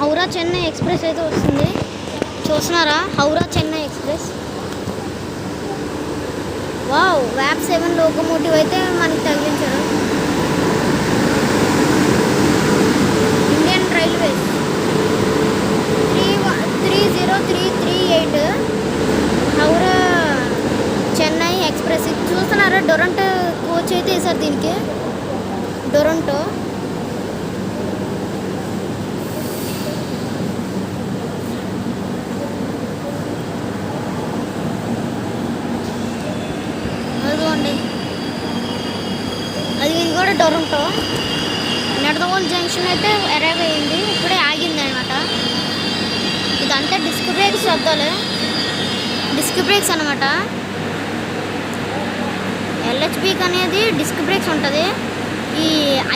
Howrah Chennai express అయితే వస్తుంది. చూస్తున్నారా? హౌరా చెన్నై ఎక్స్ప్రెస్. వావ్, వ్యాప్ 7 లోకోమోటివ్ అయితే మనకి తగిలించారు. Indian railways 30338 Howrah Chennai express. చూస్తున్నారా? డొరంటో కోచ్ అయితే వేసారు దీనికి. డొరంటో అదిగోండి, అది ఇది కూడా డొరంటో. నెడదవోల్ జంక్షన్ అయితే అరైవ్ అయ్యింది, ఇప్పుడే ఆగింది అనమాట. ఇదంతా డిస్క్ బ్రేక్స్ శబ్దాలు, డిస్క్ బ్రేక్స్ అనమాట. ఎల్హెచ్బికి అనేది డిస్క్ బ్రేక్స్ ఉంటుంది. ఈ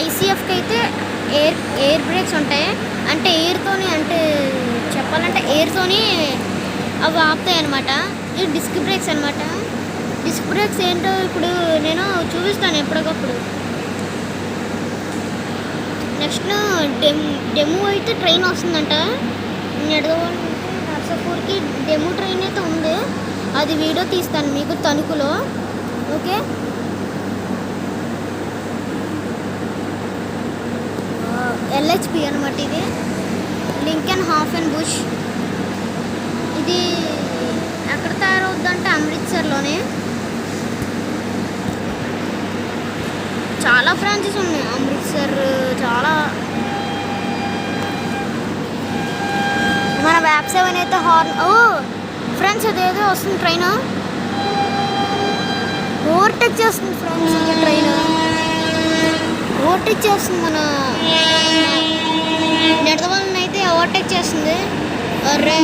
ఐసీఎఫ్కి అయితే ఎయిర్ బ్రేక్స్ ఉంటాయి. అంటే ఎయిర్తోని, అంటే చెప్పాలంటే ఎయిర్తోని అవి ఆపుతాయి అనమాట. ఇది డిస్క్ బ్రేక్స్ అనమాట. డిస్క్ బ్రేక్స్ ఏంటో ఇప్పుడు నేను చూపిస్తాను ఎప్పటికప్పుడు. నెక్స్ట్ డెమో అయితే ట్రైన్ వస్తుందంట. నెడదవోల్ నర్సాపూర్కి డెమో ట్రైన్ అయితే ఉంది. అది వీడియో తీస్తాను మీకు తణుకులో. ఓకే, ఎల్హెచ్బి అనమాట. ఇది లింకన్ హాఫెన్ బుష్. ఇది ఎక్కడ తయారవుద్దంటే అమృత్సర్లోనే. చాలా బ్రాంచెస్ ఉన్నాయి అమృత్సర్, చాలా. మన వ్యాప్ 7 అయితే హార్న్. ఓ ఫ్రెండ్స్, అదేదో వస్తుంది ట్రైన్, ఓవర్టేక్ చేస్తుంది ఫ్రెండ్స్. ఈ ట్రైన్ ఓవర్టేక్ చేస్తుంది, మన నెడదవోల్ని అయితే ఓవర్టేక్ చేస్తుంది. అరే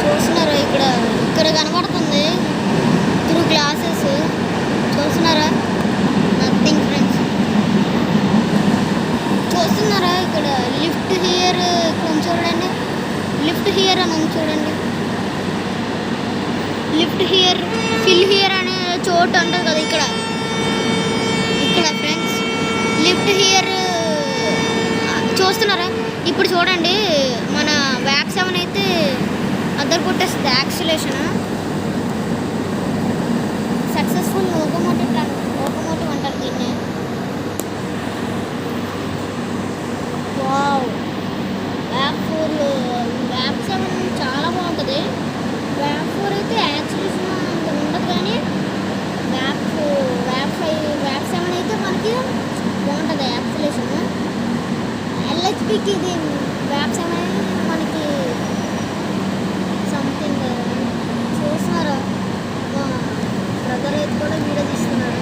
చూస్తున్నారా? ఇక్కడ కనబడుతుంది త్రూ గ్లాసెస్. చూస్తున్నారా? Nothing friends. చూస్తున్నారా? ఇక్కడ లిఫ్ట్ హియర్ కొంచెం చూడండి. లిఫ్ట్ హియర్ అని ఉంది చూడండి. లిఫ్ట్ హియర్, ఫిల్ హియర్ అనే చోటు ఉంటుంది కదా ఇక్కడ ఫ్రెండ్స్. లిఫ్ట్ హియర్ చూస్తున్నారా? ఇప్పుడు చూడండి, మన వ్యాప్ 7 అయితే అద్దరు కొట్టేస్తుంది. యాక్సిలేషన్ సక్సెస్ఫుల్ లోకోమోటివ్ అంటారు దీన్ని. వావ్, వ్యాప్ 7 చాలా బాగుంటుంది. వ్యాప్ 4 అయితే యాక్సిలేషన్ అంత ఉండదు, కానీ వ్యాప్ 7 అయితే మనకి బాగుంటుంది యాక్సిలేషన్. ఎల్హెచ్బికి ఇది వ్యాప్ 7 మనకి సంథింగ్. చూస్తున్నారా? బ్రదర్ అయితే కూడా వీడియో తీస్తున్నారు.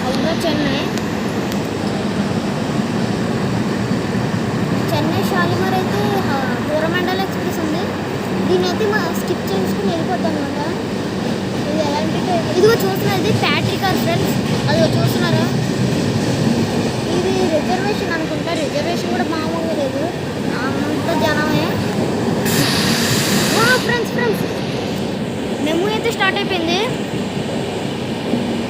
హౌరా చెన్నై షాలిమార్ అయితే కోరమండల్ ఎక్స్ప్రెస్ ఉంది. దీని అయితే స్కిప్ చేసుకుని వెళ్ళిపోతాం అనమాట. ఇది ఎలాంటి, ఇదిగో చూస్తున్నారు, ఇది ప్యాట్రీ కార్ ఫ్రెండ్స్. అదిగో చూస్తున్నారా? ఇది రిజర్వేషన్ అనుకుంటా. రిజర్వేషన్ కూడా మామూలుగా లేదు, అంత జనమే. ఫ్రెండ్స్ మెమూ అయితే స్టార్ట్ అయిపోయింది.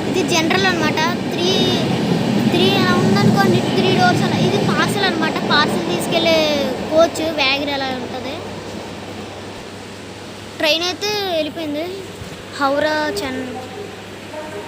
ఇది జనరల్ అనమాట. 3 ఉందనుకోండి, 3 డోర్స్ అలా. ఇది పార్సల్ అనమాట. పార్సల్ తీసుకెళ్ళే కోచ్ వ్యాగన్ అలా ఉంటుంది. ట్రైన్ అయితే వెళ్ళిపోయింది. హౌరా చెన్నై.